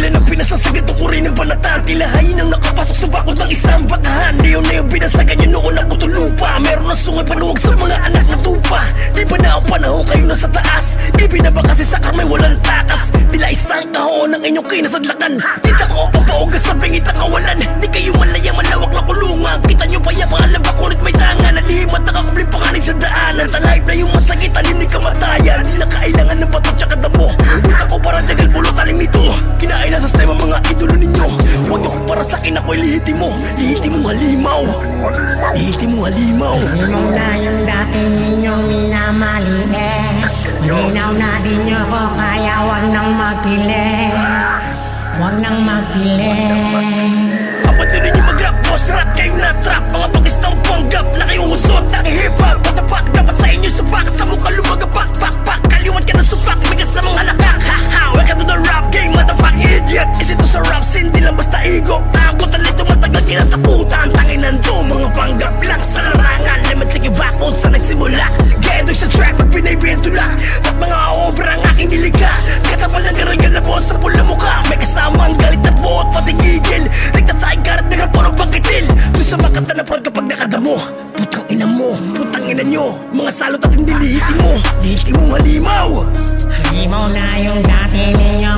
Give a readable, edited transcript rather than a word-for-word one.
Ilan ang pinasasagad o uri ng banatan, tila hayin ang nakapasok sa bakod ng isang bakahan. Leon na yung binasagan niya noon ako tulupa. Meron na sungay panuwag sa mga anak na tupa. Di ba na ang panahon kayo nasa taas? Ibinaba kasi sa karmay walang takas. Tila isang kahon ang inyong kinasadlakan. Tita ko papaugas sa bingit na kawalan. Di kayo malayang malawak na kulungan. Kita nyo pa yung pangalabak ngunit may tangan. Nalihim at nakakubling panganib sa daanan. Talahib na yung masakit, alim ni kamatayan. Di na kailangan ng bato tsaka damo. Utak ko parang dagal bulot alim nito. Kinain na sa stem ang mga idolo ninyo. Huwag ako para sakin ako'y lihitimo. Lihitimong halimaw. Lihitimong halimaw. Halimaw na yung dati ninyong minamaliit. Malinaw na di nyo ko kaya wag nang magpili. Wag nang magpili. Kapatid ninyo mag-rap, boss rap kayo na trap. Mga pagistang panggap na kayong usot ng hip-hop. Patapak dapat sa inyo supak. Sa mukha lumagapak, pak. Kaliwat ka ng supak, bigas sa mga lakak. Ha-ha, welcome to the rap game, motherfuck idiot. Isa to sa rap scene, di lang basta ego. Takot talento, matagal kinatakutan. Tanginan to, mga panggap lang sa larangan. Lemon sige bako sa nagsimula. Gendo sa track, pag pinaybento lang. At mga obra ang aking nilikha. Katapal ng garagal na boss sa pula mukha. May kasamang galit at buot, pati gigil. Ligtas sa ikarat, may rapor ang pagkitil. Doon sa makata na prod kapag nakadamo. Putang ina mo, putang ina nyo. Mga salot at hindi lihitin mo. Lihitin mong halimaw. Halimaw na yung dati ninyo